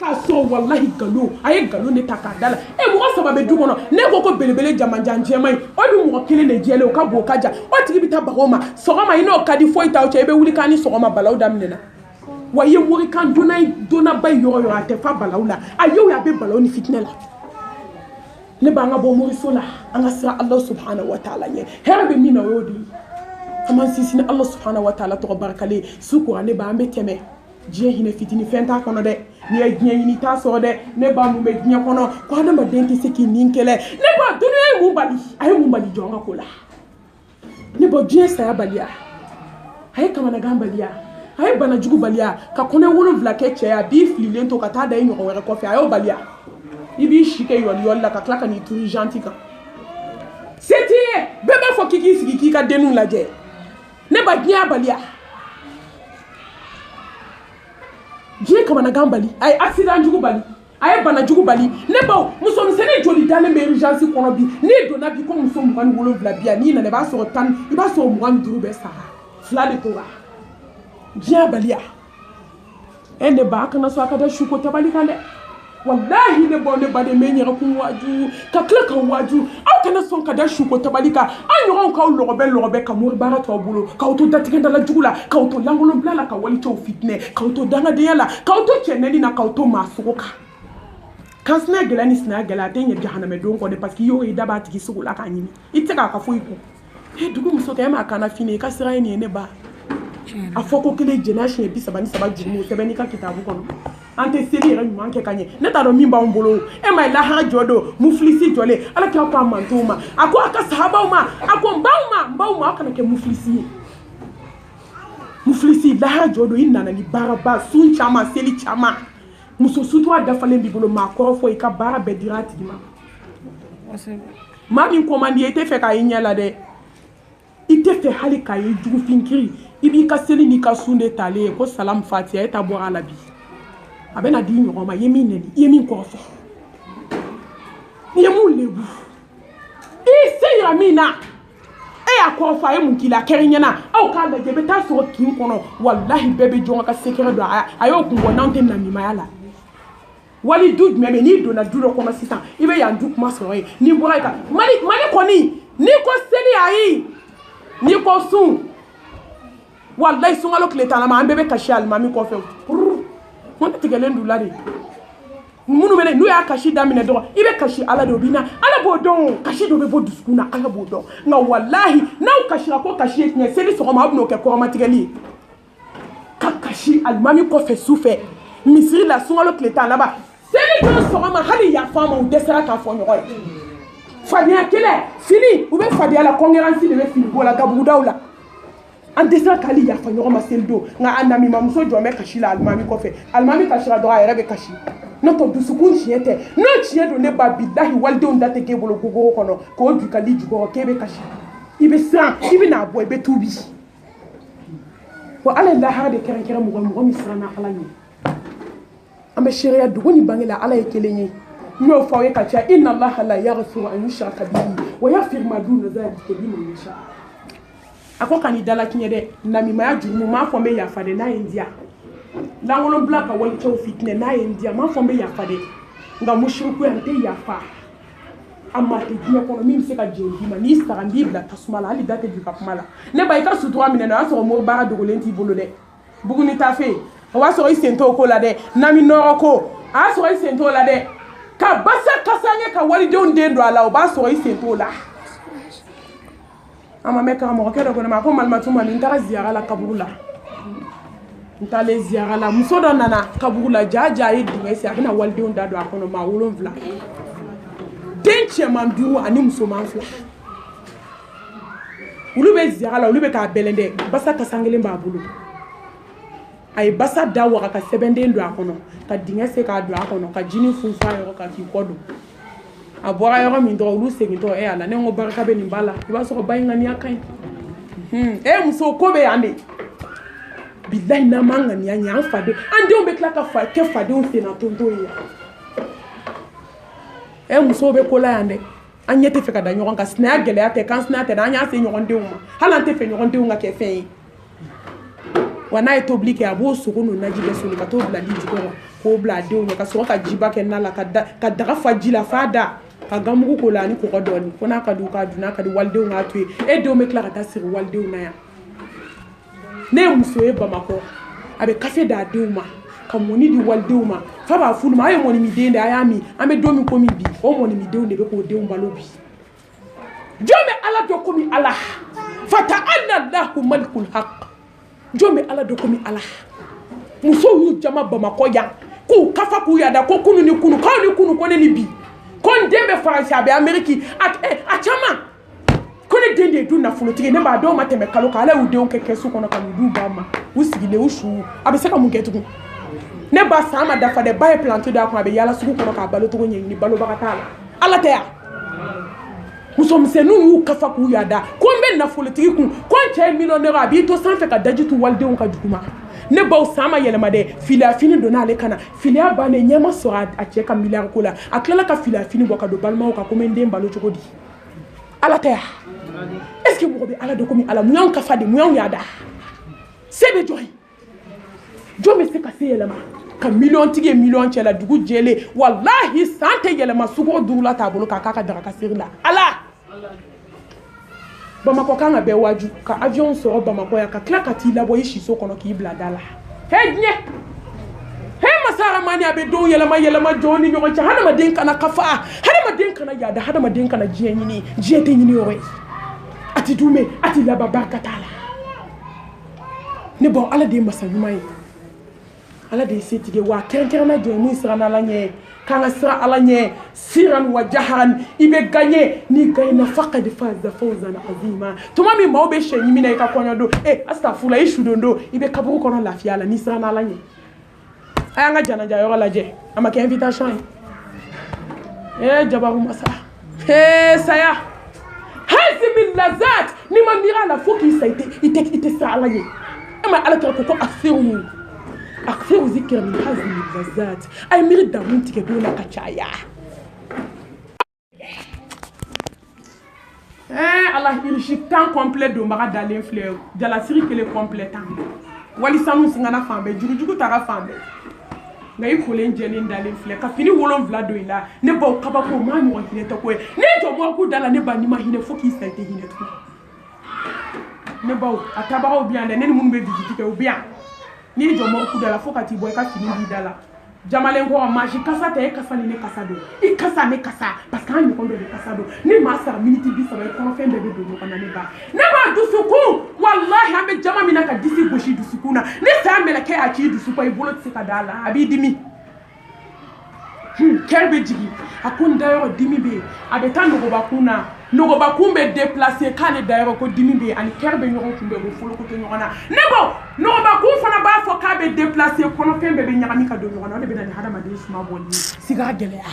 k'a sɔrɔ wallahi galo a ye galo ne ta k'a da la mɔgɔ saba bɛ du kɔnɔ ne ko ko belebele jamanjan jɛman in o dun mɔgɔ kelen de jɛlen o ka bon o ka jan o tigi bɛ taa baga o ma sɔgɔma i n'o ka di foyi t'aw cɛ i bɛ wuli k'a ni sɔgɔma balaw daminɛna wa i ye warikan donnaba ye yɔrɔ yɔrɔ a tɛ fa balaw la a ye o ye a bɛ balaw ni fitinɛ la ne b'an ka bɔ moriso la an ka siran Ala subhanahu wa ta'ala ɲɛ hɛrɛ bɛ min na o y'o de ye an b'an sinsin Ala subhanahu wa ta'ala tɔgɔ barikalen su kora ne b'an bɛ tɛmɛ diɲɛ hinɛ fitini fɛn t'a kɔnɔ dɛ n'i ye diɲɛ ɲini t'a sɔrɔ dɛ ne ba mun bɛ diɲɛ kɔnɔ ko adamaden tɛ se k'i nin kɛlɛ ne ba dunuya ye mun bali a ye mun bali jɔn ka ko la ne ba diɲɛ saya baliya a ye kamanagan baliya a ye banajugu baliya ka kɔnɔ 7 kɛ cɛ a b'i fililen to ka taa da i ɲɔgɔn wɛrɛ kɔfɛ a y'o baliya i b'i si kɛ yɔliyɔli la ka tila ka n'i turu janti kan se t'i ye bɛɛ b'a fɔ k'i k'i sigi k'i ka denninw lajɛ ne ba diɲɛ baliya diɲɛ kamanagan bali a ye accident jugu bali a ye banajugu bali ne baw musomisɛnnin joli dalen bɛ urgence kɔnɔ bi n'i donna bi ko muso 27 bi yan n'i nana i b'a sɔrɔ 25 bɛɛ sara 2 de tora diɲɛ baliya ne ba a kana sɔn a ka da su ko tabali kan dɛ wallahi ne baw ne ba de mɛ ɲɛgɛn kun waaju ka tila ka waaju aw kana sɔn ka da su ko tabali kan an ɲɔgɔnw k'aw lɔgɔbɛ ka mori baara to aw bolo k'aw to datigɛdala jugu la k'aw to lankolonbila la ka walicɛw fitinɛ k'aw to dangadenya la k'aw to cɛnɛni na k'aw to maasogo kan kan sinaya gɛlɛya ni sinaya gɛlɛya a tɛ ɲɛ jahanamɛdenw kɔ dɛ parce que i y'o ye da b'a tigi sogo la k'a ɲimi i tɛ se k'a ka foyi kun dugu muso kɛ e m'a kana fini i ka sira ye nin ye ne ba a fɔ ko kelen jɛnɛ siɲɛ 33 jurumu o sɛbɛn n'i ka kitabu kɔnɔ an tɛ seli yɛrɛ ɲuman kɛ ka ɲɛ ne t'a dɔn min b'anw bolo e ma ye lahara jɔ don mufilisi jɔlen ala k'a ko a mantow ma a ko a ka sahabaw ma a ko n baw ma aw kana kɛ mufilisi ye mufilisi lahara jɔ don i nana ni baaraba sun caman seli caman muso sutura dafalen b'i bolo maa kɔrɔ fɔ i ka baara bɛɛ dira a tigi ma maa min kɔmandi ye i tɛ fɛ k'a ye ɲɛ la dɛ i tɛ fɛ hali k'a ye jugufin kiri i b'i ka seli n'i ka sun de talen ye ko salamu fatiha e ta bɔra a la bi a bɛna di ɲɔgɔn ma i ye min nɛni i ye min kɔrɔfɔ i ye mun lebu i se yira min na e y'a kɔrɔfɔ a ye mun k'i la kɛrɛ ɲɛna aw k'a lajɛ i bɛ taa sɔrɔ kin kɔnɔ walahi bɛɛ bɛ jɔn ka sekɛrɛ dɔn a y'o kun bɔ n'anw tɛ namimaya la wali du jumɛn bɛ n'i donna du dɔ kɔnɔ sisan i bɛ yan du kuma sɔrɔ yen n'i bɔra yen kan mali kɔni n'i ko seli ayi n'i ko sun wallahi sunkalo tile 10 ma an bɛɛ bɛ kasi alimami kɔfɛ ko ne tigɛlen d'u la de minnu bɛ n'u y'a kasi daminɛ dɔrɔn i bɛ kasi ala de o bɛ na ala b'o dɔn kasi dɔ bɛ bɔ dusukun na ala b'o dɔn nka wallahi n'aw kasira ko kasi ye tiɲɛ seli sɔgɔma aw bɛn'o kɛ kɔrɔmatigɛli ye ka kasi alimami kɔfɛ su fɛ misiri la sunkalo tile 10 laban seli don sɔgɔma hali yafa ma u dɛsɛra k'a fɔ ɲɔgɔn ye fadenya kɛlɛ fini u bɛ fadenya la kɔnkɛransi de bɛ fini bɔ la gabugudaw la an tɛ se k'ale yafa ɲɔgɔn ma seli don nka a namimamuso jɔn bɛ kasi la alimami kɔfɛ alimami kasira dɔrɔn a yɛrɛ bɛ kasi n'o tɛ dusukun tiɲɛ tɛ n'o tiɲɛ don ne ba bilahi walidenw da tɛ k'e bolo gogoro kɔnɔ k'o dukali jukɔrɔ k'e bɛ kasi i bɛ siran i bɛ n'a bɔ i bɛ tuubi wa ala ye lahara de kɛrɛnkɛrɛn mɔgɔ min siranna ala ɲɛ an bɛ seereya dugu ni bange la ala ye kelen ye n y'o fɔ aw ye ka caya inna allaha la yaghfiru an yushraka bihi wa yaghfiru ma duna dhalika liman yasha a ko ka n'i dala tiɲɛ dɛ namimaya jurumu m'a fɔ n bɛ yafa dɛ n'a ye n diya lankolonbila ka walicɛw fitinɛ n'a ye n diya m'a fɔ n bɛ yafa dɛ nka musirikuya n tɛ yafa a maa tɛ diɲɛ kɔnɔ min bɛ se ka jɛn d'i ma n'i sara n b'i bila tasuma la hali da tɛ jɔ ka kuma la ne ba i ka sutura minɛ na o y'a sɔrɔ mori baara dogolen t'i bolo dɛ buguni tafe o b'a sɔrɔ i sen t'o ko la dɛ nami nɔrɔ ko a y'a sɔrɔ i sen t'o la dɛ ka basa kasange ka walidenw den don a la o b'a sɔrɔ i sen t'o la an ma mɛn karamɔgɔkɛ dɔ ko ne ma ko malimatu ma ni n taara ziyara la kaburu la n taalen ziyara la muso dɔ nana kaburu la jaja a ye dingɛ sen a bɛna walidenw da don a kɔnɔ maa 7 den cɛman 5 ani musoman 2 olu bɛ ziyara la olu bɛ k'a bɛlɛn dɛ basa kasan kelen b'a bolo a ye basa da waga ka sɛbɛnden don a kɔnɔ ka dingɛ sen k'a don a kɔnɔ ka jinin funfun a yɔrɔ kan k'i kɔ don a bɔra yɔrɔ min dɔrɔn olu segintɔ ala ne ko barika bɛ nin ba la i b'a sɔrɔ ba in ŋaniya ka ɲi muso ko bɛ yan de bilahi n'an m'an ŋaniya ɲɛ an faden an denw bɛ tila ka kɛ fadenw senna tonto ye yan musow bɛ ko la yan dɛ an ɲɛ tɛ fɛ ka da ɲɔgɔn kan sinaya gɛlɛya tɛ kan sinaya tɛ dɛ an y'a se ɲɔgɔn denw ma hali an tɛ fɛ ɲɔgɔn denw ka kɛ fɛn ye wa n'a ye tobili kɛ a b'o sogo n'o naji bɛɛ soli ka t'o bila di jukɔrɔ k'o bila a denw ɲɛ ka sɔrɔ ka jiba kɛ na la ka daga fa ji la f'a da ka gamugu k'o la ani kɔgɔ dɔɔni ko n'a ka di u k'a dun n'a ka di walidenw k'a to yen e denw bɛ tila ka taa siri walidenw na yan ne ye muso ye Bamakɔ a bɛ kafe d'a denw ma ka mɔni di walidenw ma fa b'a f'u ma a ye mɔni min den de a y'a min an bɛ don min komi bi o mɔni min denw de bɛ k'o denw balo bi jɔn bɛ Ala dɔn komi Ala fata'ala Allahu malikul haq jɔn bɛ Ala dɔn komi Ala musow y'u jama Bamakɔ yan k'u kafa k'u yada ko kunu ni kunu k'aw ni kunu ko ne ni bi ko n den bɛ Faransi a bɛ Ameriki a caman ko ne den de ye du nafolotigi ne b'a dɔw ma tɛmɛ kalo kan Ala y'u denw kɛ kɛsu kɔnɔ ka n'u du b'a ma u sigilen u su a bɛ se ka mun kɛ tugun ne ba san ma dafa dɛ ba ye planté d'a kun a bɛ yaala sugu kɔnɔ k'a balo cogo ɲɛɲini balobaga t'a la Ala tɛ yan musomisɛnninw y'u kafa k'u yada ko n bɛ nafolotigi kun ko n cɛ ye miliyɔnɛri a b'i to sanfɛ ka daji tu walidenw ka dugu ma ne baw san ma yɛlɛma dɛ filiya fini donna ale kana filiya bannen ɲɛ ma sɔrɔ a cɛ ka miliyari ko la a tilala ka filiya fini bɔ ka don balimaw kan ko n bɛ n den balo cogo di Ala tɛ yan est ce que mɔgɔ bɛ Ala dɔn komi Ala mun y'anw kafa de mun y'anw yada se bɛ jɔn ye jɔn bɛ se ka se yɛlɛma ka miliyɔn tigi ye miliyɔn cɛ la dugu jɛlen walahi san tɛ yɛlɛma sukoro duuru la t'a bolo k'a k'a ka daga seri la Ala Bamakɔ kan ka bɛɛ waju ka avion sɔrɔ Bamakɔ yan ka tila ka t'i labɔ i siso kɔnɔ k'i bila da la he diɲɛ he masaramani a bɛ don yɛlɛma jɔn ni ɲɔgɔn cɛ hadamaden kana kafa hadamaden kana yada hadamaden kana diɲɛ ɲini diɲɛ tɛ ɲini yɔrɔ ye a ti dume a ti laban barika t'a la ne bɔ Ala de ye masa ɲuman ye Ala de ye setigi wa kɛrɛnkɛrɛnna jɔn min siranna Ala ɲɛ k'an ka siran Ala ɲɛ siran wa jaharan i bɛ gagner n'i gagnera faqad faza fawzan azima tuma min maaw bɛ sɛ ɲimi na i ka kɔɲɔ don astafurla i su don i bɛ kaburu kɔnɔ lafiya la n'i siranna Ala ɲɛ a y'an ka janaja yɔrɔ lajɛ a ma kɛ invitation ye jabaru masa saya hazimi lazat n'i ma miiri a la fo k'i sa i tɛ siran Ala ɲɛ e ma Ala kɛra ko asiru akfiru zikra min hazmi lazat ay miri damun tigɛ don la ka caya Allah irishi tan complet don baga dalen filɛ jalasiri kelen complet tan wali sanu singana fan bɛɛ jurujugu taga fan bɛɛ nka i kolen jɛlen dalen filɛ ka fini 7 don i la ne baw kabako maa ɲɔgɔn hinɛ tɛ ko ye ne jɔ mɔku da la ne ba n'i ma hinɛ fo k'i sa i tɛ hinɛ tugun ne baw a tabagaw bi yan dɛ ne ni minnu bɛ visite kɛ u bi yan n'i jɔ mɔku da la fo ka t'i bɔ i ka fini b'i da la jamalen ko maa si kasa tɛ e kasa ni ne kasa don i kasa ne kasa parce que an ɲɔgɔn dɔ de kasa don ni maa sara miniti 30 i kɔnɔfɛn bɛɛ bɛ don ɲɔgɔn na ne ba ne b'a dusukun walahi an bɛ jama min na ka disi gosi dusukun na ni saya mɛlɛkɛ y'a k'i dusukun i bolo tɛ se ka da la a b'i dimi kɛri bɛ jigin a ko n dayɔrɔ dimi bɛ yen a bɛ taa nɔgɔbakun na nɔgɔbakun bɛ déplacer k'ale dayɔrɔ ko dimi bɛ yen ani kɛri bɛ ɲɔgɔn kunbɛn u bɛ folokoto ɲɔgɔn na ne ko nɔgɔbakun fana b'a fɔ k'a bɛ déplacer kɔnɔfɛn bɛɛ bɛ ɲagami ka don ɲɔgɔn na o de bɛ na ni hadamaden suma bɔli ye siga gɛlɛya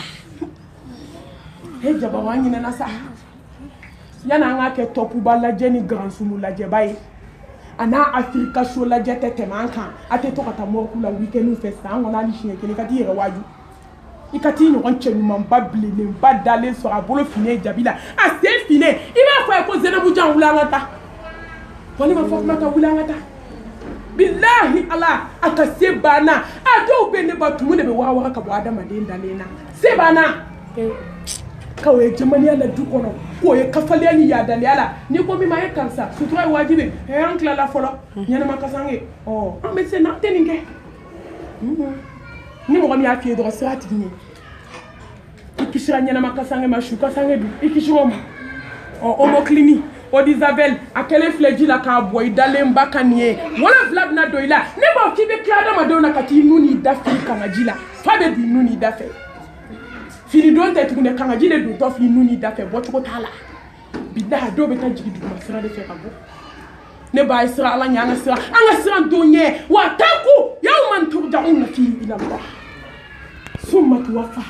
e jabaru an ɲinɛna sa yanni an k'a kɛ tɔpuba lajɛ ni garansumu lajɛba ye a n'a afirika so lajɛ tɛ tɛmɛ an kan a tɛ to ka taa mɔriku la weekend fɛ sisan an kɔni hali siɲɛ kelen ka t'i yɛrɛ waju i ka t'i ɲɔgɔn cɛ ɲumanba bilenenba dalen sɔrɔ a bolo finen jabi la a sen finen i b'a fɔ a ye ko Zɛnɛbu jan wuli an ka taa wa ne ma fɔ kuma ta wuli an ka taa bilahi ala a ka se banna a dɔw bɛ ne ba tumu de bɛ waga ka bɔ adamaden dalen na se banna k'o ye jamaniya la du kɔnɔ k'o ye kafaliya ni yaadaliya la n'i ko min ma ye karisa sutura ye wajibi an tilala fɔlɔ ɲɛnɛma kasange an bɛ se n'an tɛ nin kɛ ni mɔgɔ min y'a f'i ye dɔrɔn sira tigi ɲɛ i kisira ɲɛnɛma kasange ma su kasange dun i kisira o ma homoclini eau d'Isabelle a kɛlen filɛ ji la k'a bɔ i dalen ba ka nin ye 7 bɛna don i la ne b'a k'i bɛ tila adamadenw na ka t'i nu n'i da fili kangaji la fa bɛ don i nu n'i da fɛ fili don tɛ tuguni kangaji de don tɔ fili nu n'i da fɛ bɔcogo t'a la bilahi dɔw bɛ taa jigin duguma sira de fɛ ka bɔ ne b'a ye sira ala ɲɛ an ka siran don ɲɛ wa taku yawman turja'una fihi ila Allah summa tuwaffa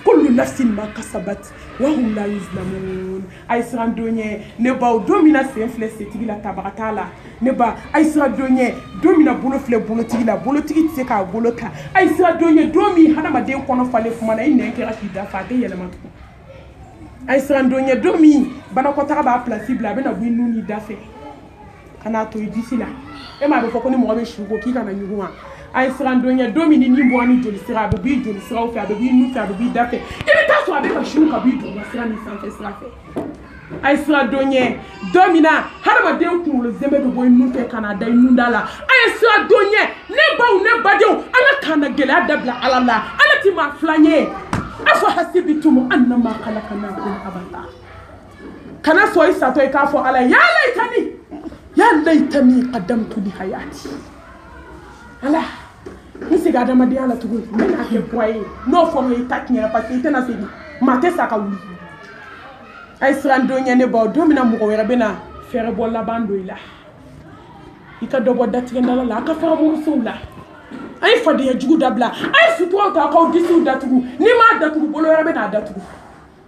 kullu nafsin ma kasabat wa hum la yuzlamun ay siran don ɲɛ ne b'aw don min na sen filɛ setigi la tabaga t'a la ne ba ay siran don ɲɛ don min na bolo filɛ bolotigi la bolotigi tɛ se k'a bolo ta ay siran don ɲɛ don min hadamaden kɔnɔ falen kuma na i nɛn kɛra k'i dafa a tɛ yɛlɛma tugun ay siran don ɲɛ don min banakɔtaga b'a place bila a bɛna bɔ i nu n'i da fɛ kana to i disi la e m'a bɛ fɔ ko ni mɔgɔ bɛ su ko k'i kana ɲugun wa ay sirandonya domini ni mbwani joli sira be bi joli sira o fe be bi nu fe be bi dafe ibi ta so abe ka shuru ka bi do sira ni sanfe sira fe ay sirandonya domina harama den kulo zembe do boy nu fe kana dai nundala ay sirandonya ne baw ne badew ala kana gela dabla ala ala ti ma flanye afa hasibitum annama khalaqnakum abata kana so isa to ka fo ala ya laitani qaddamtu li hayati ala nisi ga dama dia la tugu men ake boy no fo me taknya parce que tena sedi mate saka wuli ay srando nyane ba domina mu ko wera bena fere bo la bando ila ika dobo datike ndala la ka fa mo sulla ay fadi ya jugu dabla ay futo ta ko disu datugu ni ma datugu bolo wera bena datugu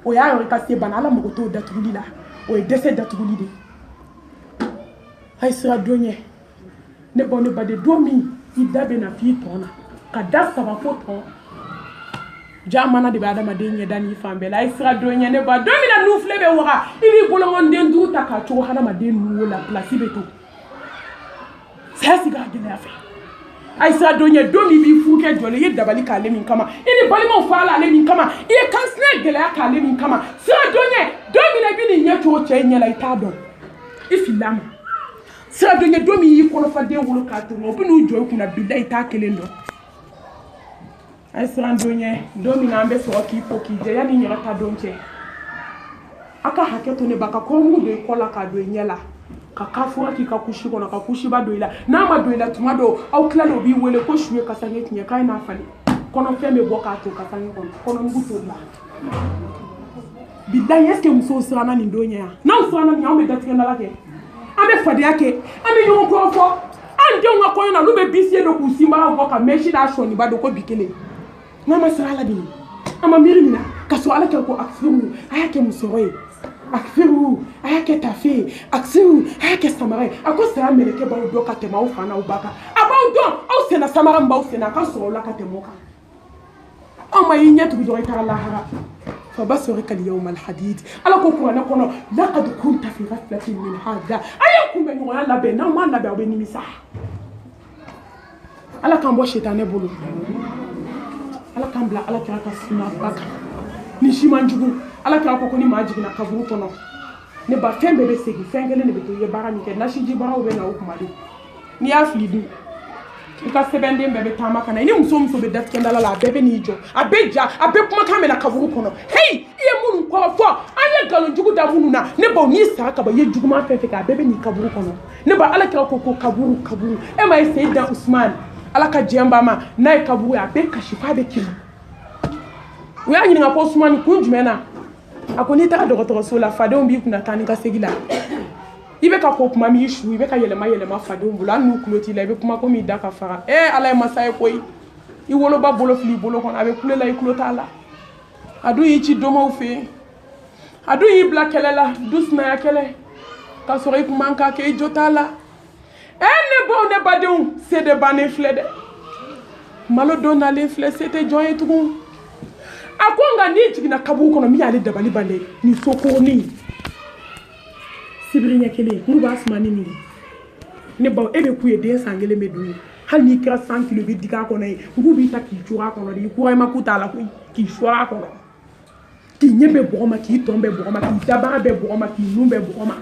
o ya yo ka se banala mo ko to datugu lila o e dese datugu lide ay srando nye ne bonu bade domi idabe na fi tona ka da saba foto jamana de bada ma denye dani fambe la isra donya ne ba domina nu flebe wora ibi bolongon den du ta ka to hana ma den nu la place beto ça c'est ga gele afa ay isra donya domi bi fuke jole ye dabali ka le min kama ini balimo fala le min kama e kansne gele ka le min kama isra donya domina bi ni nyato che nyala ita don ifilama sira donya domi yi kono fa de wolo ka to no binu joy kuna bidai ta kelendo ay sira donya domi na ambe so ki poki je yani nyara ta donche aka haketo ne baka ko mu de kola ka do nyala ka kafura ki ka kushi kono ka kushi ba do ila na ma do ila tuma do au klalo bi wele ko shuye ka sange tinya kai na fali kono feme boka to ka sange kono nguto la bidai eske muso sira na ni donya na sira na nyambe datika na lake ame fadi yake ame yo ko fo ande nga ko na lube bisie do kusimba ko ka meshi da shoni ba do ko bikele ngama sala bi ama mirimina kaso ala ko akfiru ayake musoroy akfiru ayake tafi akfiru ayake samare ako sala meleke ba do ka tema ufana ubaka abaw do au sena samara mba usena ka so la ka temoka ama yinyatu bi do ita la hara فبصرك اليوم الحديد على كوكو انا كونو لقد كنت في غفله من هذا ايكم بن ولا بينا ما لا بين مسح على كان بو شيطان بولو على كان بلا على كراكا سنا باكا نشي مانجو على كراكو كوني ماجي نا كابو كونو ne ba fembe be segi fengele ne beto ye barami ke na shiji barawo be na okumali ni aflidu ika sebende mbebe tamaka na ini muso be datkenda la bebe ni jo abeja abe kuma kamela kavuru kono hey iye munu ko fo anye galon jugu da munu na ne ba ni saka ba ye jugu ma fefe ka bebe ni kavuru kono ne ba ala ka ko kavuru e ma Sayyida Usman ala ka jemba ma na kavuru abe kashifa be kilo we anyi nga ko Usman ku jumena akoni ta dokotoro so la fade on bi kuna tani ka segila ibe ka ko kuma mi shu ibe ka yelema fade on bula nu kloti la ibe kuma ko mi daka fara ala masay koy I wolo ba bolo fili bolo kon abe kule la iklota la adu yi ci domo fe adu yi blakele la doucement ya kele ka sori kuma ka ke jota la ne bon ne badou c'est de bané flede malo dona le flede c'était joye tout akonga ni jigina kabu kono mi ale dabali bale ni soko ni sibrinya kele mu ba asmani ni ne ba ebe kuye de sangele medu hal ni kira 100 kilo bi diga kono e ngubi ta ki jura kono di kuray makuta la ki shora kono ki nyebe boma ki tombe boma ki dabara be boma ki numbe boma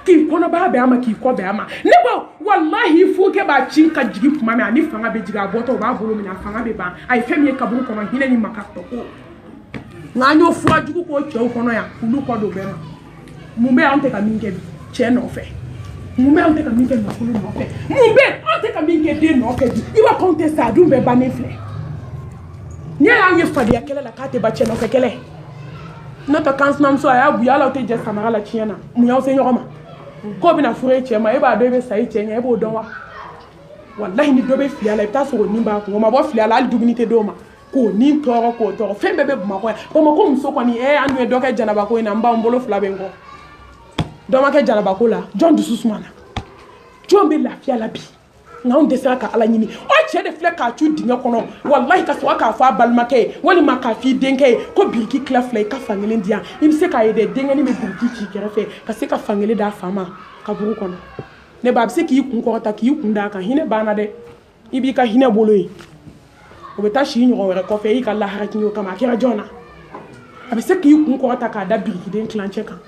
ki kono ba be ama ki ko be ama ne ba wallahi fu ke ba chinka jigi kuma me ani fanga be jiga boto ba bolo mi na fanga be ba ay femi kaburu kono hine ni makakto ko nganyo fuwa jugu ko chew kono ya ulu ko do bema mumbe ante ka minke che no fe mumbe ante ka minke no kulu no fe mumbe ante ka minke de no fe iwa contest adumbe banefle nya ya fadi ya kele la kate ba che no fe kele notre kans nam so ya buya la te je samara la chiena mu ya o se nyoma ko bi na fure che ma e ba do be sai che nya e bo don wa wallahi ni do be fiala e ta so ni ba ko ma bo fiala al dignité do ma ko ni toro ko toro fembe be bumako bumako muso ko ni anu e doke janaba ko ina mba mbolo flabe ngo do ma ke janaba ko la John du Susmana John be la fia la bi na on desira ka ala nyini o che de fle ka chu dinga kono wallahi ka so ka fa balmake wali makafi denke ko birki klafle ka fangele ndia im se ka yede denga ni me birki chi kerefe ka se ka fangele da fama ka buru kono ne ba se ki kun ko ta ki kun da ka hine bana de i b'i ka hinɛ bolo ye o bɛ taa si ɲɔgɔn wɛrɛ kɔfɛ i ka lahara tiɲɛ o kama a kɛra jɔn na a bɛ se k'i kun kɔrɔta k'a da birikiden tilancɛ kan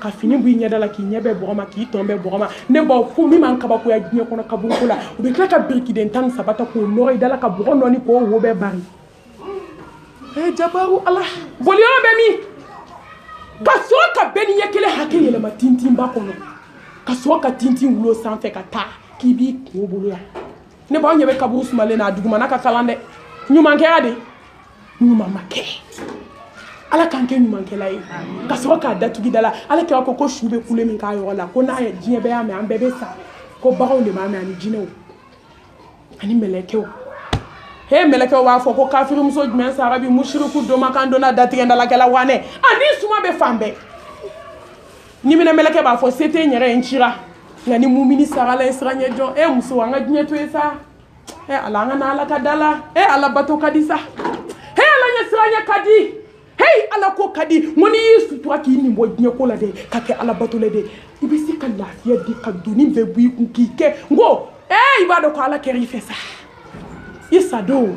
ka fini b'i ɲɛda la k'i ɲɛ bɛɛ bɔgɔma k'i tɔn bɛɛ bɔgɔma ne b'aw fo min man kabakoya diɲɛ kɔnɔ kaburunko la u bɛ tila ka birikiden 13 ta k'o nɔrɔ i da la ka bɔgɔ nɔɔni k'o wo bɛɛ bari jabaru ala boliyɔrɔ bɛ min ka sɔrɔ ka bɛɛ ni ɲɛ kelen hakɛ yɛlɛma tintinba kɔnɔ ka sɔrɔ ka tintin wulo sanfɛ ka taa k'i b'i kun bolo yan ne b'aw ɲɛ bɛ kaburu sumalen na a dugumana ka kalan dɛ ɲuman kɛra de ɲuman ma kɛ ala k'an kɛ ɲumankɛla ye ka sɔrɔ k'a datugu da la ala kɛra ko su bɛ kule min k'a yɔrɔ la ko n'a ye diɲɛ bɛɛ y'a mɛn an bɛɛ bɛ sa ko baganw de b'a mɛn ani jinɛw ani mɛlɛkɛw he mɛlɛkɛw b'a fɔ ko kafirimuso jumɛn sara bi musiriku domakan donna datigɛndalakɛla wanɛ ani suma bɛ fan bɛɛ ni minɛ mɛlɛkɛ b'a fɔ se tɛ n yɛrɛ ye n cira nka ni mumini sarala ye sira ɲɛ jɔn muso an ka diɲɛ to ye sa ala an ka na ala ka da la ala bato ka di sa ala ɲɛ sira ɲɛ ka di ala ko ka di n ko n'i y'i sutura k'i nin bɔ diɲɛ ko la dɛ ka kɛ ala bato la dɛ i bɛ se ka lafiya di ka doni bɛɛ bɔ i kun k'i kɛ n ko i b'a dɔn ko ala kɛra i fɛ sa i sadon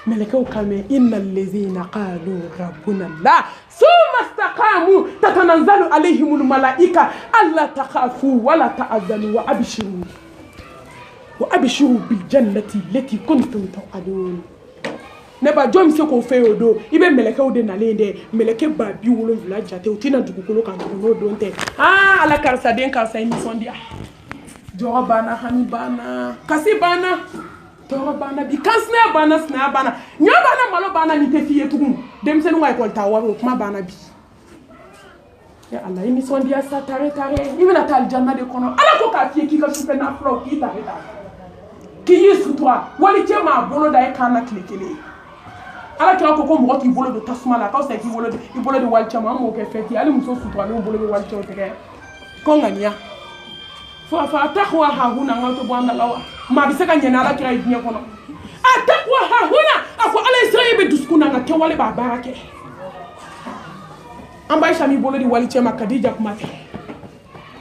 mɛlɛkɛw ka mɛn inna allazina qalu rabbuna allah summa istaqamu tatanazzalu alayhimul malaika alla takhafu wala tahzanu wa abshiru bil jannati allati kuntum tu'adun ne ba jɔn bɛ se k'o fɛ o don i bɛ mɛlɛkɛw de nalen dɛ mɛlɛkɛ 70,000 jate u tɛna dugukolo kan tugun n'o don tɛ ala karisa den karisa ye nisɔndiya jɔrɔ banna hami banna kasi banna tɔɔrɔ banna bi kansinaya banna sinaya banna ɲɔ banna malo banna ni tɛ f'i ye tugun denmisɛnninw ka ekɔli ta wari o kuma banna bi ala i nisɔndiya sa tare tare i bɛna taa alijanna de kɔnɔ ala ko k'a f'i ye k'i ka sufɛ nafulaw k'i tare tare k'i y'i sutura wali cɛ maa bolo da e kan na tile kelen ala kira ko mɔgɔ k'i bolo don tasuma la k'aw sa k'i bolo di wali cɛ ma an m'o kɛ fɛti hali muso suturalenw bolo bɛ wali cɛw tɛgɛ ko ŋaniya fa taqwa hahuna n ka to bɔ an da la wa maa bɛ se ka ɲɛna ala kira ye diɲɛ kɔnɔ a taqwa hahuna a fɔ ala ye sira ye bɛ dusukun na nka kɛwale b'a baara kɛ an b'a isa m'i bolo di wali cɛ ma kadija kuma fɛ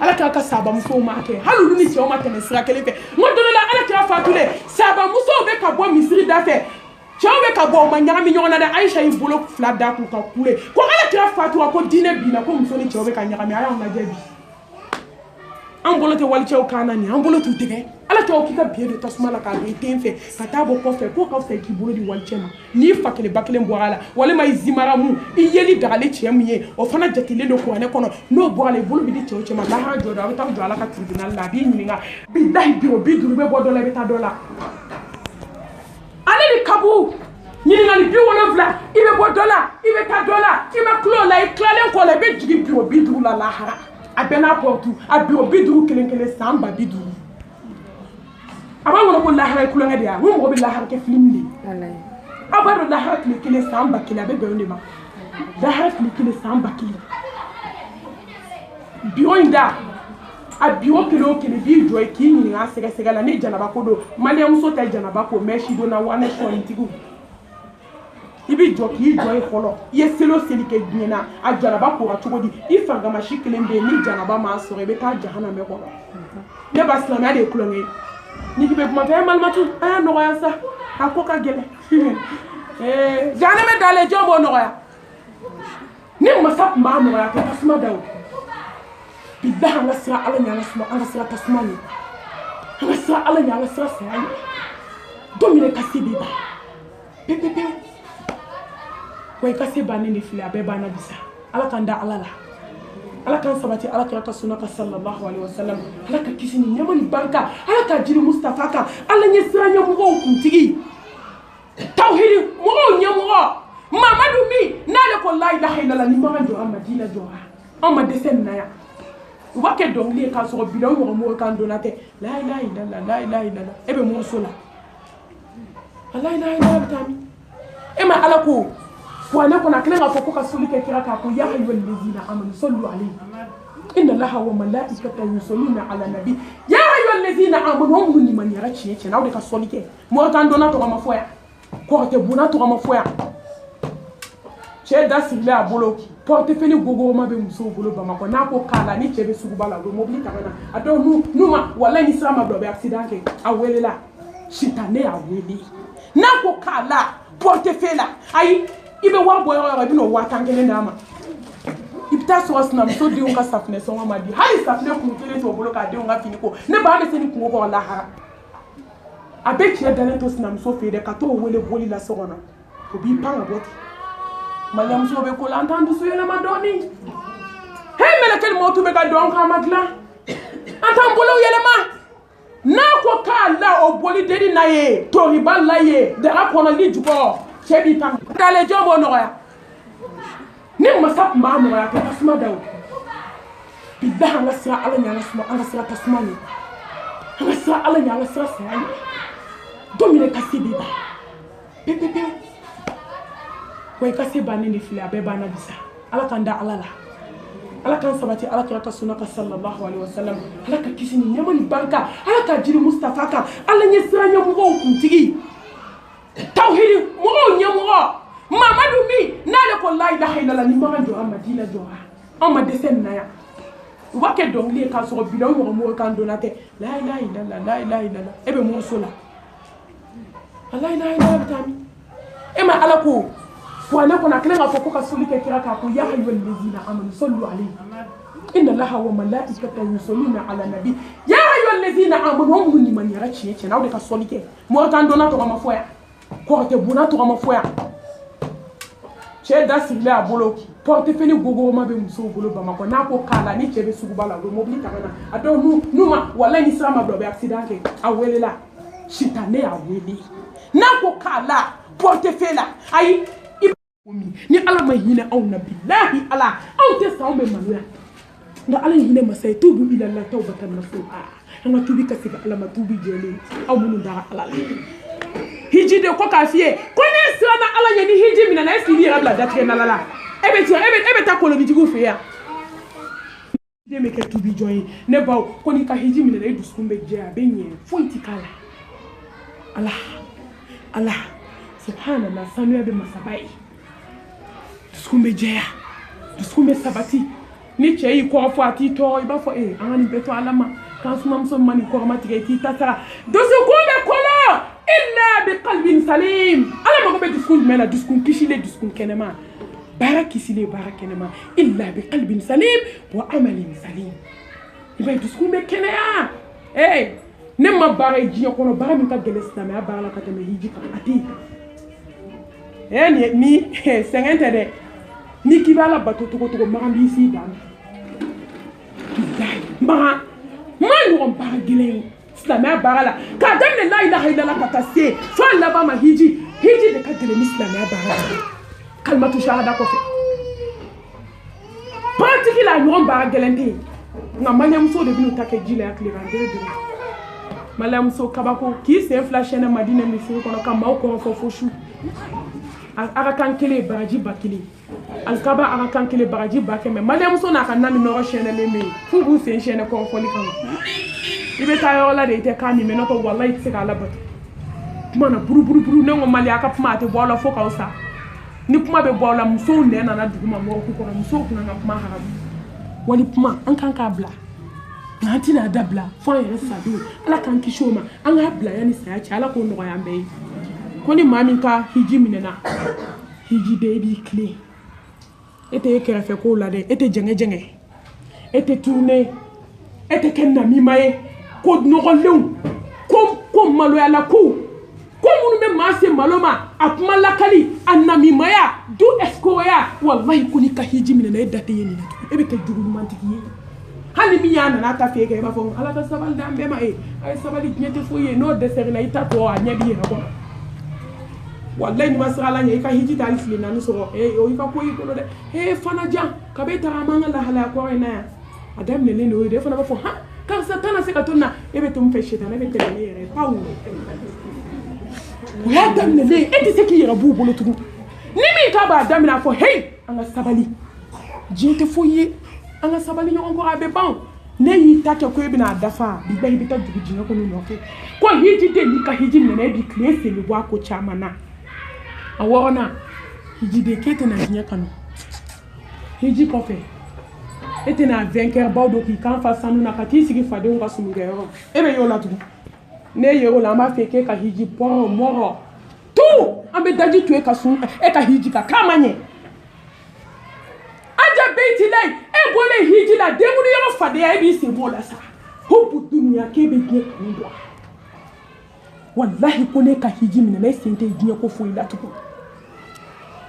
ala kira ka sabamusow m'a kɛ hali olu ni cɛw ma tɛmɛ sira kelen fɛ n ko don dɔ la ala kira fatulen sabamusow bɛ ka bɔ misiri da fɛ cɛw bɛ ka bɔ o ma ɲagami ɲɔgɔn na dɛ ayisa y'i bolo 2 da k'u ka kule ko ala kira fatura ko diinɛ binna ko muso ni cɛw bɛ ka ɲagami a y'anw lajɛ bi an bolo tɛ walicɛw kan na nin an bolo t'u tigɛ ala kɛw k'i ka biye don tasuma la k'a don i den fɛ ka taa bɔ kɔfɛ k'o ka fisa k'i bolo di walicɛ ma n'i fa kelen ba kelen bɔra a la walima i zimara mun i yeli dagale cɛ mun ye o fana jatilen don kuranɛ kɔnɔ n'o bɔra la i bolo bɛ di cɛw cɛ ma lahara jɔ don a bɛ taa jɔ ala ka tribunal la a b'i ɲininka bilahi bi o 50 bɛ bɔ dɔ la i bɛ taa dɔ la ale ni kabu ɲininkali 70 i bɛ bɔ dɔ la i bɛ taa dɔ la i ma kulo la i tilalen kɔ la i bɛ jigin biro 50 la lahara a bɛɛ n'a portu a biro 50 kelen kelen san 50 a b'a ŋɔnɔ ko lahara ye kulonkɛ de ye n ko mɔgɔ bɛ lahara kɛ film de ye aw b'a dɔn lahara tile kelen san 1000 a bɛ bɛn o de ma lahara tile kelen san 1000 biro in da a biro kelen o kelen b'i jɔ ye k'i ɲininka a sɛgɛsɛgɛ la ni janaba ko don maliyɛnmuso tɛ janaba ko mais si donna wa ne sɔɔnitigiw i b'i jɔ k'i jɔ ye fɔlɔ i ye seli o seli kɛ diɲɛ na a janaba kora cogo di i fangamasi kelen bɛ yen ni janaba m'a sɔrɔ i bɛ taa jahanamɛ kɔnɔ ne ba silamɛya de ye kulonkɛ ye n'i bɛ kuma fɛ malimatu a y'a nɔgɔya sa a ko ka gɛlɛn jahanamɛ dalen jɔn b'o nɔgɔya ni masa tun b'a nɔgɔya a tɛ tasuma da o bilahi an ka sira ala ɲɛ an ka sira tasuma ɲɛ an ka sira ala ɲɛ an ka sira saya ɲɛ don min ka se b'i ban pepepewu wa i ka se bannen de filɛ a bɛɛ banna bisa ala k'an da ala la ala k'an sabati ala kira ka sunna ka sallallahu alaihi wasallam ala ka kisi ni nɛɛma ni barika ala ka jiri mustafa kan ala ɲɛ sira ɲɛmɔgɔw kuntigi tawhidi mɔgɔw ɲɛmɔgɔ mamadu min n'ale ko la ilaha illallah ni makan jɔra madina jɔra an ma dɛsɛ nin na yan u b'a kɛ dɔnkili ye k'a sɔrɔ bilaw mɔgɔ mɔgɔ kan donna tɛ la ilaha illallah la ilaha illallah e bɛ mɔgɔ so la la ilaha illallah bɛ taa min e ma ala ko wa ne kɔnɔ a kelen k'a fɔ ko ka soli kɛ kira k'a ko ya ayyuhal lazina amanu sallu alayhi inna allaha wa malaikatahu yusalluna ala nabi ya ayyuhal lazina amanu anw minnu limaniyara tiɲɛ tiɲɛ aw de ka soli kɛ mɔgɔ kan donna tɔgɔ ma fɔ yan kɔrɔ tɛ bunna tɔgɔ ma fɔ yan cɛ da sigilen a bolo portefeuille gogoroma bɛ musow bolo bamakɔ n'a ko k'a la ni cɛ bɛ suguba la u bɛ mobili ta ka na a dɔw n'u ma walayi ni sira ma bila u bɛ accident kɛ a welela sitane a wele n'a ko k'a la portefeuille la ayi i bɛ wari bɔ yɔrɔ yɔrɔ i bɛ n'o 10,000 d'a ma i bɛ taa sɔrɔ sinamuso denw ka safinɛ sɔngɔ ma di hali safinɛ kun kelen t'o bolo k'a denw ka fini ko ne b'a bɛ se ni kungo kɔrɔ lahara a bɛ cɛ dalen to sinamuso fɛ yen dɛ ka t'o wele boli la so kɔnɔ o b'i pan ka bɔ ten maliyamuso bɛ ko la an t'an dusu yɛlɛma dɔɔni hei mɛlɛkɛli mɔtu bɛ ka dɔn k'an ma dilan an t'an bolow yɛlɛma n'a ko k'a la o boli deni na ye toriba la ye daga kɔnɔ ni jukɔrɔ cɛ b'i pan k'ale jɔn b'o nɔgɔya ni masa tun b'a nɔgɔya kɛ tasuma da o bilahi an ka sira ala ɲɛ an ka sira tasuma ye an ka sira ala ɲɛ an ka sira saya ye don min kasi b'i ban pepepewu wa i kasi bannen de filɛ a bɛɛ banna bisa ala k'an da ala la ala k'an sabati ala kira ka sunna ka sallallahu alaihi wasallam ala ka kisi ni nɛɛma ni barika ala ka jiri mustafa kan ala ɲɛ sira ɲɛmɔgɔw kuntigi tawhidi mɔgɔw ɲɛmɔgɔ mamadu min n'ale ko la ilaha illallah ni makan jɔra madina jɔra anw ma dɛsɛ nin na yan u b'a kɛ dɔnkili ye k'a sɔrɔ bilaw ɲɔgɔn mɔgɔ kan donna tɛ la ilaha illallah la ilaha illallah e bɛ mun so la la ilaha illallah bɛ taa min e ma ala ko wa ne kɔnɔ a kelen k'a fɔ ko ka soli kɛ kira k'a ko ya ayyuhal ladhina amanu sallu alayhi inna allaha wa malaikatahu yusalluna ala nabi ya ayyuhal ladhina amanu anw minnu limaniyara tiɲɛ tiɲɛ n'aw de ka soli kɛ mɔgɔ kan donna tɔgɔ ma fɔ yan kɔrɔ tɛ bonda tɔgɔ ma fɔ yan cɛ da sigilen a bolo portefeuille gogoroma bɛ musow bolo bamakɔ n'a ko k'a la ni cɛ bɛ suguba la u bɛ mobili ta ka na a dɔw n'u ma walayi ni sira ma bila u bɛ accident kɛ a welela sitane y'a wele n'a ko k'a la portefeuille la ayi ni ala ma hinɛ anw na bilahi ala anw tɛ sa anw bɛ maloya nka ala ye hinɛ masa ye tubu ila la tawbatan nasuha an ka tubi ka segin ala ma tubi jɛlen aw minnu dara ala la hiji de ko k'a f'i ye ko ne siranna ala ɲɛ ni hiji minɛ na est-ce que i yɛrɛ bila datigɛ nala la e bɛ taa kolonitigiw fɛ yan den bɛ kɛ tubi jɔn ye ne baw ko n'i ka hiji minɛ na i dusukun bɛ jɛ a bɛ ɲɛ foyi ti k'a la ala subhanallah sanuya bɛ masaba ye dusukun bɛ jɛya dusukun bɛ sabati ni cɛ y'i kɔrɔ fɔ a t'i tɔɔrɔ i b'a fɔ an ka nin bɛɛ to ala ma k'an sumamuso ma nin kɔrɔma tigɛ i t'i ta sara dusukun bɛ kɔlɔ illa bi qalbin salim ala mago bɛ dusukun jumɛn na dusukun kisilen dusukun kɛnɛma baara kisilen baara kɛnɛma illa bi qalbin salim wa amalin salim i b'a ye dusukun bɛ kɛnɛya ne ma baara ye diɲɛ kɔnɔ baara min ka gɛlɛn silamɛya baara la ka tɛmɛ hiji kan a tɛ yen ni sɛgɛn tɛ dɛ ni k'i b'a la bato cogo cogo magan b'i s'i dan magan ɲɔgɔn baara gɛlɛn ye silamɛya baara la k'a daminɛ la ilaha illallah ka taa se fo a laban ma hiji de ka gɛlɛn ni silamɛya baara la kalimatu shahada kɔfɛ paratiki la ɲɔgɔn baara gɛlɛn tɛ yen nka maliyamuso de bɛn'u ta kɛ ji la ya tile kan dere dere maliyamuso kabako k'i sen fila sɛnɛ madinɛ misiri kɔnɔ ka maaw kɔrɔfɔ fo su a ka kan kelen baraji ba kelen alikaba a ka kan kelen baraji ba kɛmɛ maliyamuso n'a ka na min nɔgɔ sɛnɛlen bɛ yen f'u b'u sen sɛnɛ kɔrɔfɔli kama i bɛ taa yɔrɔ la de i tɛ k'a min mɛ n'o tɛ walayi i tɛ se k'a labato kuma na buruburu ne ko maliya ka kuma a tɛ bɔ aw la fo k'aw sa ni kuma bɛ bɔ aw la musow nɛ nana duguma mɔgɔ k'u kɔrɔ musow kun ka kuma haramu wali kuma an kan k'a bila nka an tɛna a dabila fo an yɛrɛ sadon ala k'an kisi o ma an k'a bila yanni saya cɛ ala k'o nɔgɔya an bɛɛ ye ko ni maa min ka hiji minɛna hiji de e b'i tilen e tɛ e kɛrɛfɛ kow la dɛ e tɛ jɛngɛ e tɛ turunen e tɛ kɛ namima ye ko nɔgɔlenw ko maloyala ko minnu bɛ maa se malo ma a kuma lakali a namimaya du esikoya walahi ko n'i ka hiji minɛna e da tɛ ye nin na tugun e bɛ kɛ juguɲumantigi ye hali min y'a nana ta f'e kɛ i b'a fɔ ala ka sabali d'an bɛɛ ma a ye sabali diɲɛ tɛ foyi ye n'o dɛsɛra i ta tɔ a ɲɛ b'i yɛrɛ kɔnɔ walayi n'i ma siran ala ɲɛ i ka hiji ta hali tile naani sɔrɔ o i ka ko y'i bolo dɛ fana jan kabi e taara an b'an ka lahalaya kɔrɔ in na yan a daminɛlen de o ye dɛ e fana b'a fɔ han karisa tana se ka to nin na e bɛ to min fɛ sitana bɛ tɛmɛ ne yɛrɛ pawu o y'a daminɛlen e tɛ se k'i yɛrɛ b'u bolo tugun ni min k'a b'a daminɛ a fɔ hey an ka sabali diɲɛ tɛ foyi ye an ka sabali ɲɔgɔn kɔrɔ a bɛ ban ne y'i ta kɛ ko e bɛna a dafa bilahi i bɛ taa dugu diɲɛ kɔnɔ nɔfɛ ko hiji den n'i ka hiji minɛ e bi tile seli bɔ a ko caman na a wɔɔrɔnan hiji den k'e tɛna diɲɛ kanu hiji kɔfɛ e tɛna vainqueur baw don k'i kan fa sanu na ka t'i sigi fadenw ka sunukɛyɔrɔ e bɛ y'o la tugun ne yero la ma fait que ka hiji poro moro tout ambe daji tu e ka sun e ka hiji ka kamanye aja beiti lay e bole hiji la demunu yero fade ya bi se bola sa hobu dunia ke be ke ndo wallahi ko ne ka hiji mina ne sente dunia ko fo ila tuko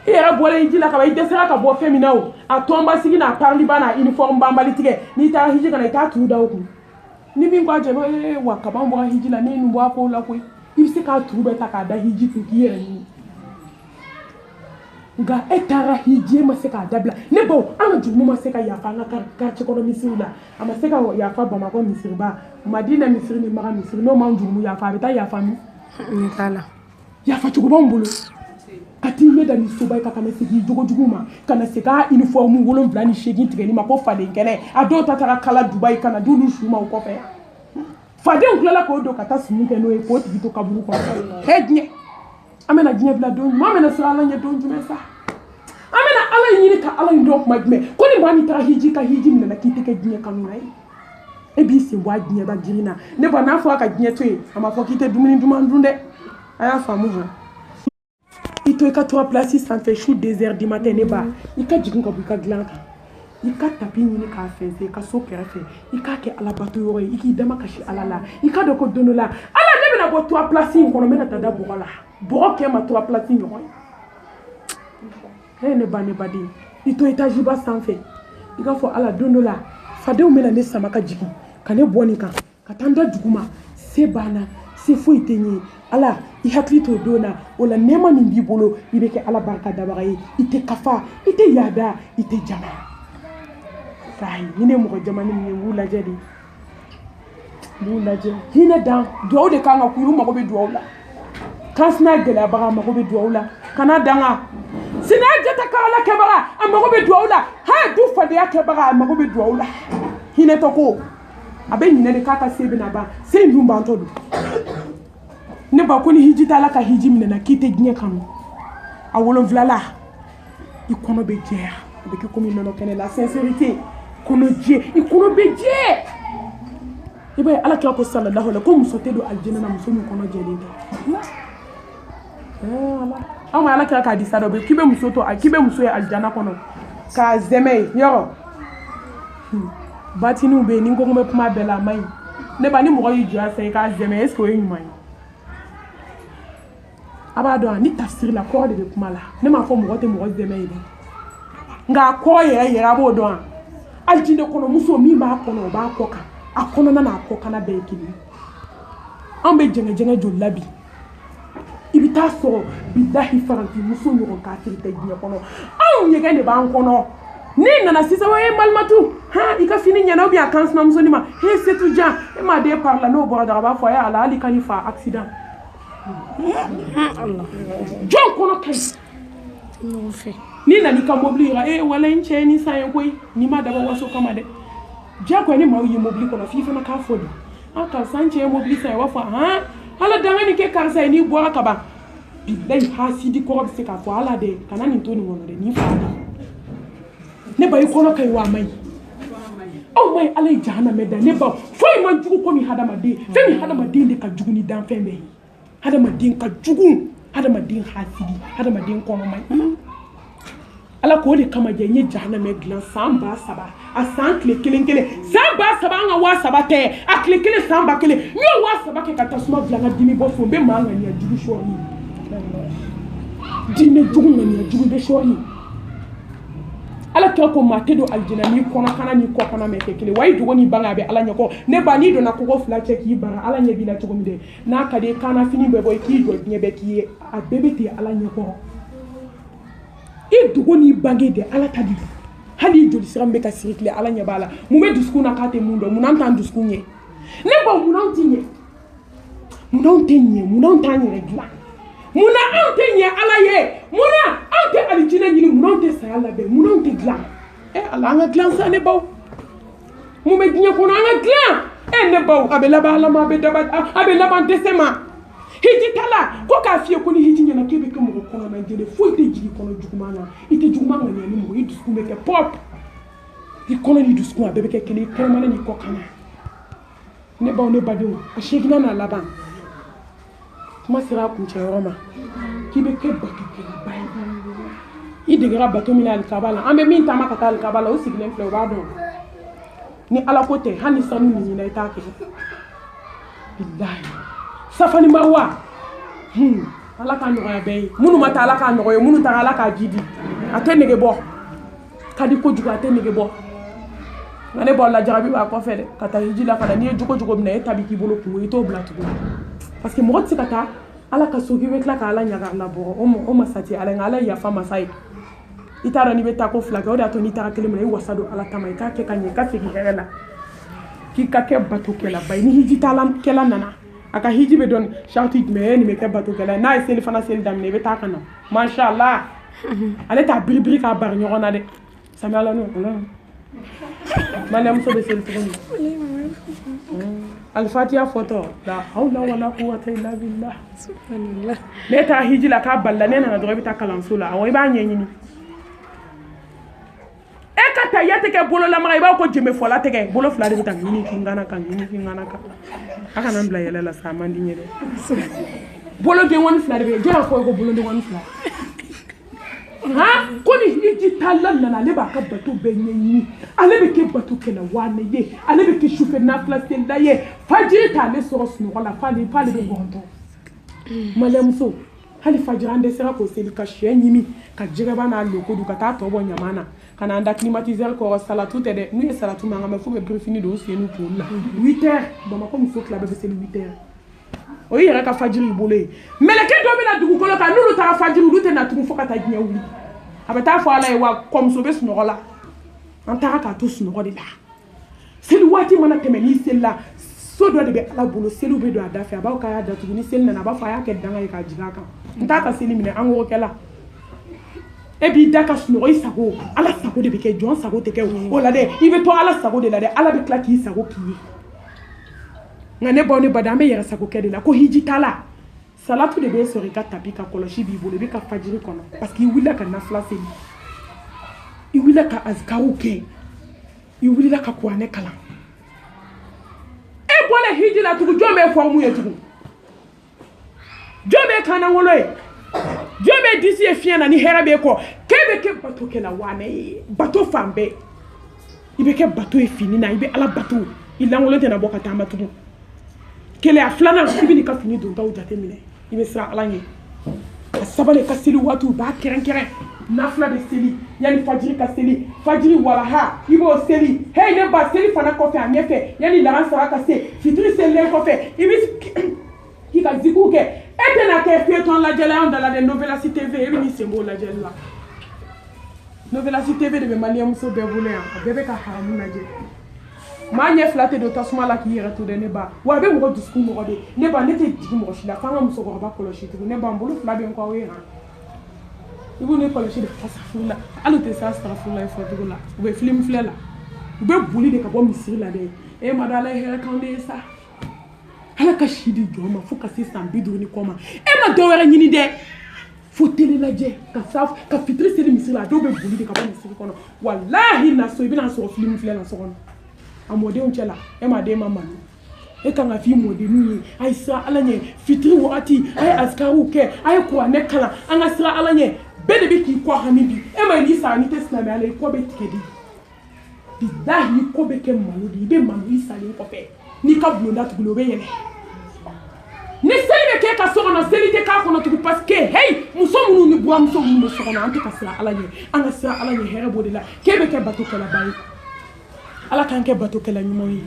era bole hiji la ka ba idesera ka bo femina o atomba sigi na parli bana uniforme bambali tige ni ta hiji kana ta tu da o ni min kwa jeno wa ka ba mbo hiji la ne nu bo ko la ko ibse ka tu be ta ka da hiji tu ki yere ni nga etara hiji ma se ka dabla ne bo an jumu ma se ka ya fa nga ka ci ko misiri la ama se ka ya fa ba ma ko misiri ba madina misiri ni ma misiri no ma jumu ya fa be ta ya fa mi ni kala ya fa ci ko bambulo kati me da ni soba ka kana se gi jogo juguma kana se ka uniforme wolon blani shegi tigeni ma ko fade ngene ado ta tara kala dubai kana dulu shuma ko fe fade ngula ko do kata simuke no e ko tigi to kaburu ko hedne amena dine bla don ma mena sala ala nya don jume sa amena ala yini ka ala ndo majme ko ni mani ta hiji ka hiji mina na kite ke dine kanu nai e bi se wa dine ba jirina ne ba na fo ka dine to e ama fo kite dumini dumandunde aya famu ha ito ka 3 places sans fait shoot désert du matin ne ba ika jigin ka buka glanka ika tapi ni ka fense ka so kerefe ika ke ala bato yo iki dama kashi ala la ika do ko donola ala ne bena bo 3 places ko no mena tada bola bo ke ma 3 places yo ne ba ne badi ito étage ba sans fait ika fo ala donola fade o mena ne sama ka jigin ka ne boni ka tanda duguma se bana se fo itenye ala I hakli to dona wala nema min bibolo ibeke ala barka dabaraye ite kafa ite yada ite jama sai hine mo jama ni wula jadi wula je hine dan do de kanga kuru mako be do wala kasna gela bara mako be do wala kana danga sina jeta kala kebara amako be do wala ha du fade ya kebara amako be do wala hine to ko abe hine de kaka sebe na ba se ndumba ntodo ne ba ko ni hiji ta la ka hiji mina na kite gnye kanu a wolon vlala I kono be je be ke komi nono kene la sincérité kono je I kono be je ibe ala ka ko sallallahu alaihi ko muso te do aljanna na muso mi kono je de ala ama ala ka di sado be kibe muso to kibe muso e aljanna kono ka zeme yoro batinu be ni ko me puma bela mai ne ba ni mo yi ju ase ka zeme est ce que yumai abado ni tafsir la ko de kuma la ne ma fo mo te mo zeme ile nga ko ye abo do aljinde kono muso mi ba kono ba ko ka akono na ko kana be kini ambe jenge jolabi ibita so bidahi faranti muso nyogo ka tirite gine kono aw nyege ne ba kono ni nana sisa waye malmatu ha ika fini nyana obi akans na muso ni ma he setu ja e ma de parla no bora da ba fo ya ala ali kanifa accident Allah John kono kai no fe ni na ni ka mobili ra wala nche ni sa yenkoi ni ma da ba waso kama de ja ko ni ma yi mobili kono fi fa na ka fodi aka sanche mobili sa wa fa ha ala danga ni ke karsa ni bora ka ba billahi hasidi ko bi se ka fo ala de kana ni to ni wono de ni fa ne ba yi kono kai wa mai oh mai ala jahannama da ne ba foi man jugu ko mi hadama de fe mi hadama de de ka jugu ni dan fe me hadama din ka jugu hadama din hasidi hadama din kono mai ala ko de kama je nye jahannama glan samba saba a san kle kelen samba saba nga wa saba te a kle kelen samba kelen mi wa saba ke ka tasuma blanga dimi bo fo be manga ni jugu shori dine jugu ni jugu be shori ala ko mate do aljina ni kono kana ni ko kana me kele way do ni banga be ala nyako ne ba ni do na ko fla check yi bara ala nyabi na tugo mide na ka de kana fini be boy ki do nyebe ki a bebete ala nyako e do ni bangi de ala tadi hali do sira me ka sirikle ala nyabala mu be dusku na kate mundo mu nan tan dusku nye ne ba mu nan tinye mu nan tinye mu nan tanye regla muna antenye ala ye muna ante alijina nyini muna ante sayala be muna ante glan ala nga glan sa ne baw mu me dinya ko nga glan ne baw abela ba ala ma be daba abela ban desema hiji tala ko ka fie ko ni hiji nyana kebe ko mo ko na jele fo ite jigi ko no juguma na ite juguma nga ni mo yi dusku me ke pop di ko ni dusku abebe ke kele ko ma ni ko kana ne baw ne badu a shegina na laban kuma sera kuncɛ yɔrɔ ma k'i bɛ kɛ bato kɛlɛba ye i degera bato min na alikaba la an bɛ min taama ka taa alikaba la o sigilen filɛ o b'a dɔn ni ala ko tɛ hali ni sanu nin ɲinɛ i t'a kɛ bilahi safa ni marwa ala k'a nɔgɔya bɛɛ ye minnu ma taa ala k'a nɔgɔya minnu taara ala k'a ji di a tɛ nege bɔ ka di kojugu a tɛ nege bɔ nka ne b'aw la jarabi b'a kɔfɛ dɛ ka taa hiji la ka na n'i ye jogo jogo minɛ e ta bi k'i bolo kungo i t'o bila tuguni parce que mɔgɔ tɛ se ka taa ala ka so k'i bɛ tila ka ala ɲaga labɔ o masa tɛ ala nka ala ye yafa masa ye i t'a dɔn n'i bɛ taa ko fila kɛ o de y'a to n'i taara kelen minɛ i wasa don ala tama i k'a kɛ ka ɲɛ i ka segin hɛrɛ la k'i ka kɛ batokɛlaba ye ni hiji kɛla nana a ka hiji bɛ dɔn sariti jumɛn ye nin bɛ kɛ batokɛla ye n'a ye seli fana seli daminɛ i bɛ taa ka na masha Allah ale t'a biribiri k'a bari ɲɔgɔn na dɛ sami ala n'o maliyamuso bɛ seli cogo min alifatiya fɔtɔ la hawla wala quwwata illa billah subhanallah ne taa hiji la k'a balila ne nana dɔrɔn i bɛ taa kalanso la awɔ i b'a ɲɛɲini e ka taa ya tɛ kɛ bololamaga i b'a ko jɛmɛ fɔla tɛ kɛ bolo fila de bɛ taa ɲini k'i ngana kan ɲini k'i ngana kan a kana n bila yɛlɛ la sa a man di n ye dɛ bolodenkɔni fila de bɛ yen jɔn y'a fɔ ye ko bolodenkɔni fila ko ni hiji tala nana ale b'a ka bato bɛɛ ɲɛɲini ale bɛ kɛ bato kɛlɛwaana ye ale bɛ kɛ sufɛ nafila selida ye fajiri t'ale sɔrɔ sunɔgɔ la f'ale bɛ gɔntɔ maliyamuso hali fajiri an dɛsɛra k'o seli ka sɛ ɲimi ka jɛgɛba n'a loko dun ka taa tɔ bɔ ɲama na ka na an da climatiseur kɔrɔ salatu tɛ dɛ n'u ye salatu mankan mɛn f'u bɛ birifini don u sen n'u kunkolo la 8 heures bamakɔ muso tila bɛɛ bɛ seli 8 heures o ye yɛrɛ ka fajiri bolo ye mɛlɛkɛ dɔ bɛ na dugukolo kan n'olu taara fajiri olu tɛ na tugun fo ka taa diɲɛ wuli a bɛ taa fɔ ala ye wa kɔmuso bɛ sunɔgɔ la an taara k'a to sunɔgɔ de la seli waati mana tɛmɛ n'i selila so dɔ de bɛ ala bolo seliw bɛ don a da fɛ a b'aw k'a y'a datugu ni seli nana a b'a fɔ a y'a kɛ danga ye k'a jigin a kan n t'a ka seli minɛ an k'o kɛ la e b'i da ka sunɔgɔ i sago ala sago de bɛ kɛ jɔn sago tɛ kɛ o la dɛ i bɛ to ala sago de la dɛ ala bɛ tila k'i sago k'i ye nka ne baw ne bada an bɛ yɛrɛ sago kɛ de la ko hiji t'a la salatu de bɛ sɔrɔ i ka tapi ka kɔlɔsi b'i bolo i bɛ ka fajiri kɔnɔ parce que i wulila ka nafila seli i wulila ka azikaru kɛ i wulila ka kuranɛ kalan e bɔra hiji la tugun jɔn bɛ fɔmu ye tugun jɔn bɛ kanangolo ye jɔn bɛ disi ye fiɲɛ na ni hɛrɛ bɛ kɔ k'e bɛ kɛ bato kɛlawaana ye bato fan bɛɛ i bɛ kɛ bato ye fini na i bɛ ala bato i lankolon tɛna bɔ ka taama tugun keleya filanan i bɛ n'i ka fini dontaw jate minɛ i bɛ siran ala ɲɛ ka sabali ka seli waatiw b'a kɛrɛnkɛrɛn nafila bɛ seli yanni fajiri ka seli fajiri walaha i b'o seli hey ne ba seli fana kɔfɛ a ɲɛfɛ yanni lahansara ka se fitiri selilen kɔfɛ i bɛ k'i ka zikiw kɛ e tɛna kɛ fiyetɔn lajɛla anw da la dɛ Novelas TV e bɛ n'i sen b'o lajɛli la Novelas TV de bɛ maliyamuso bɛɛ bolo yan a bɛɛ bɛ ka haramu lajɛ maa ɲɛ fila tɛ don tasuma la k'i yɛrɛ to dɛ ne ba wa a bɛ mɔgɔ dusukun mɔgɔ de ne ba ne tɛ jigin mɔgɔ si la f'an ka musokɔrɔba kɔlɔsi tugun ne ba n bolo fila bɛ n kɔ aw ye han i b'u ne kɔlɔsi de asafuru la hali u tɛ se asafuru la i fɔcogo la u bɛ film filɛ la u bɛ boli de ka bɔ misiri la dɛ e ma da ala ye hɛrɛ k'anw de ye sa ala ka si di jɔn ma fo ka se san 50 kɔ ma e ma dɔ wɛrɛ ɲini dɛ fo télé lajɛ ka fitiri seli misiri la a dɔw bɛ boli de ka bɔ misiri kɔnɔ walahi na so i bɛna sɔrɔ film filɛ na so kɔnɔ a mɔdenw cɛ la e ma den ma malo e kan ka f'i mɔdenw ye a ye siran ala ɲɛ fitiri wagati a ye azikaruw kɛ a ye kuranɛ kalan an ka siran ala ɲɛ bɛɛ de bɛ k'i kɔ hami bi e ma n'i sara n'i tɛ silamɛya la i kɔ bɛ tigɛ de bilahi i kɔ bɛ kɛ malo de i bɛ malo i salen kɔfɛ n'i ka bulonda tuguni o bɛ yɛlɛ ni seli bɛ kɛ ka so kɔnɔ seli tɛ k'a kɔnɔ tugun parce que hey muso minnu ni buramuso minnu bɛ so kɔnɔ an tɛ ka siran ala ɲɛ an ka siran ala ɲɛ hɛrɛ b'o de la k'e bɛ kɛ batokɛlaba ye ala k'an kɛ batokɛla ɲuman ye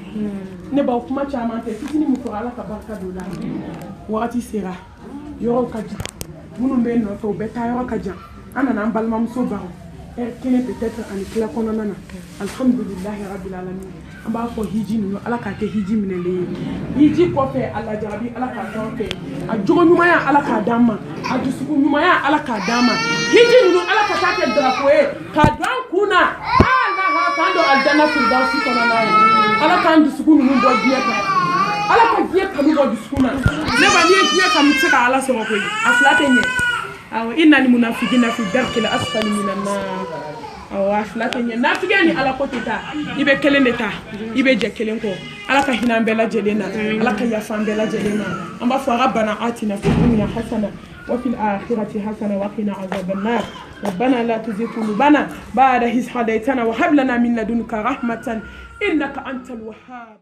ne b'aw kuma caman tɛ fitinin min fɔra ala ka barika don la wagati sera yɔrɔw ka jan minnu bɛ nɔfɛ u bɛ taa yɔrɔ ka jan an nana an balimamuso baro kelen peut-être ani tila kɔnɔna na alhamdulilahi rabil alamin an b'a fɔ hiji ninnu ala k'a kɛ hiji minɛlen ye hiji kɔfɛ ala jarabi ala k'a d'an fɛ a jogo ɲumanya ala k'a d'an ma a dusukun ɲumanya ala k'a d'an ma hiji ninnu ala ka taa kɛ drapeau ye k'a don an kun na k'an don aljana firdausi kɔnɔna ye ala k'an dusukun ninnu bɔ diɲɛ kan ala ka diɲɛ kanu bɔ dusukun na ne ba n'i ye diɲɛ kanu tɛ se ka ala sɔrɔ koyi a fila tɛ ɲɛ aw inna al munafiqina fi darki al asfali min an nar aw aflata nya nafigani ala ko tita ibe kelen de ta ibe je kelen ko ala ka hinan bela jelena ala ka yafan bela jelena amba fo rabbana atina fid dunya hasana وفي الآخرة حسنة وقنا عذاب النار ربنا لا تزغ قلوبنا بعد إذ هديتنا وهب لنا من لدنك رحمة إنك أنت الوهاب